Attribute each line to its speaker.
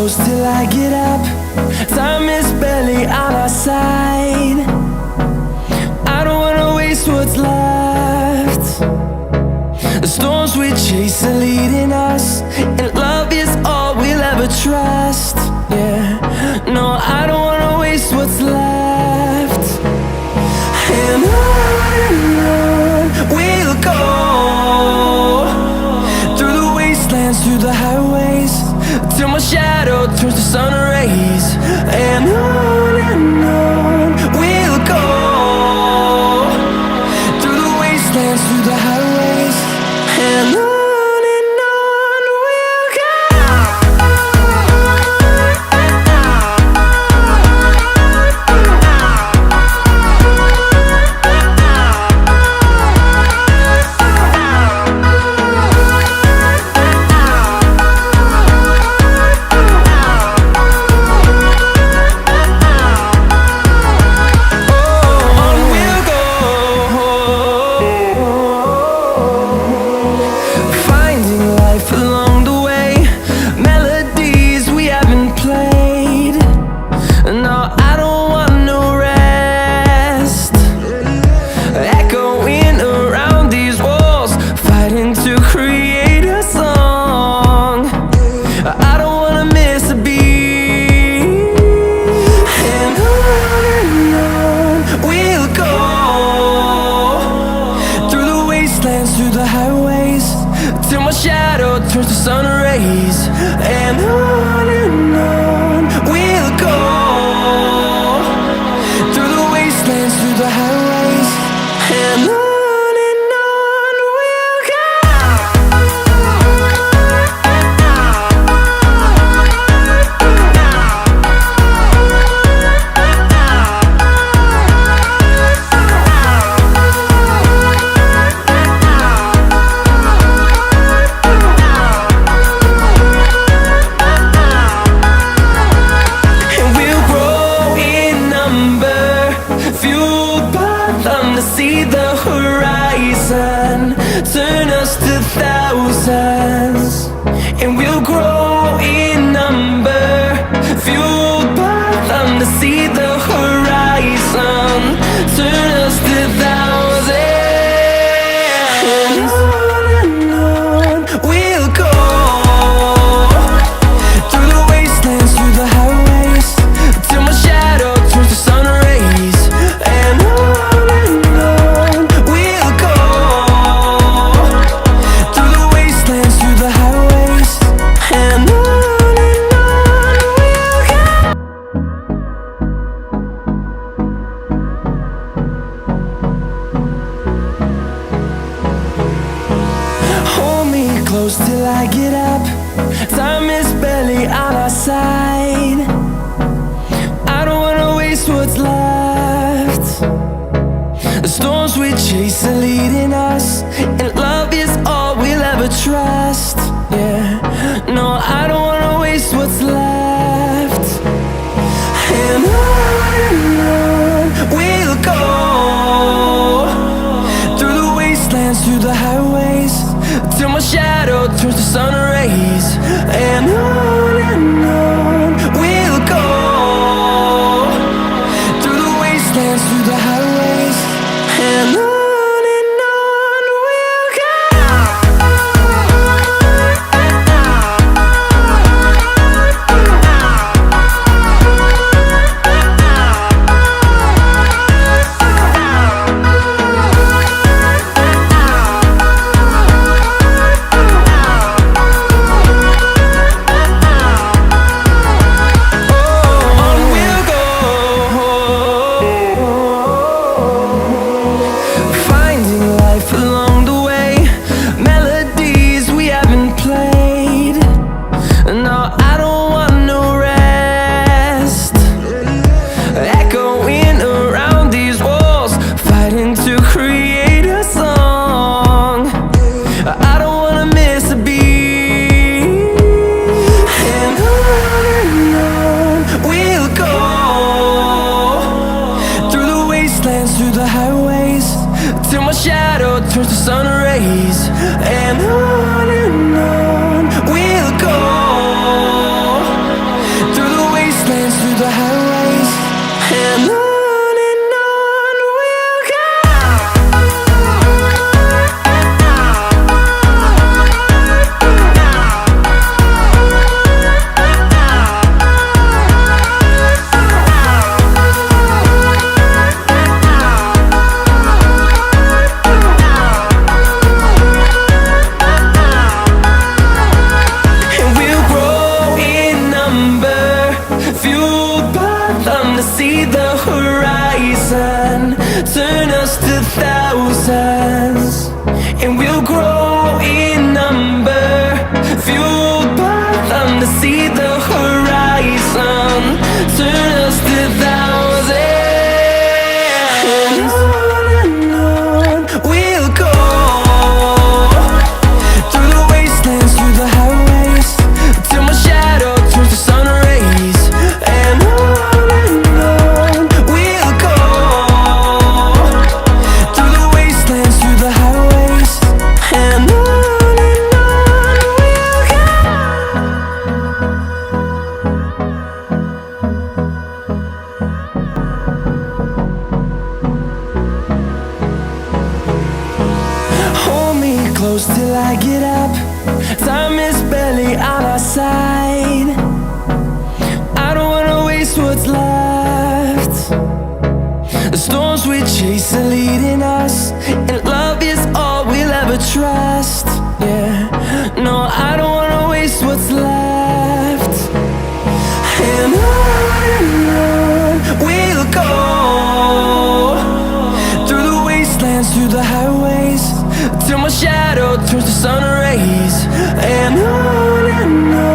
Speaker 1: close till I get up. Time is barely on our side. I don't wanna waste what's left. The storms we chase are leading us, and love is all we'll ever trust. Yeah, no, I don't wanna waste what's left. And on we'll go, through the wastelands, through the highways, till my shadow turns to sun rays. And on we'll go, through the wastelands, through the highways, and on we'll go. Through the highways, till my shadow turns to sun rays. And on we'll go, through the wastelands, through the highways, and on we'll go. See the horizon turn us to thousands, and we'll grow in number, fueled by them. To see the horizon turn us to thousands, and on we'll go, through the wastelands, through the highways, till my shadow turns to sun rays. And close till I get up. Time is barely on our side. I don't wanna waste what's left. The storms we chase are leading us, and love is all we'll ever trust. Yeah, no, I don't wanna waste what's left. And on we'll go, through the wastelands, through the highways, till my shadow turns to sun rays. And on we'll go, through the wastelands, through the highways, and on we'll go. turns to sun rays, and on we'll go, see the horizon, turn us to thousands, and we'll grow in number, fueled by them to see the horizon, turn us to thousands. And on we'll go, through the wastelands, through the highways, till my shadow turns to sun rays. And on we'll go, through the wastelands, through the highways, and on we'll go. Hold me close till I get up. Time is barely on our side. I don't wanna waste what's left. The storms we chase are leading us, and love is all we'll ever trust. Yeah, no, I don't wanna waste what's left. And on we'll go, through the wastelands, through the highways, till my shadow turns to sun rays. And on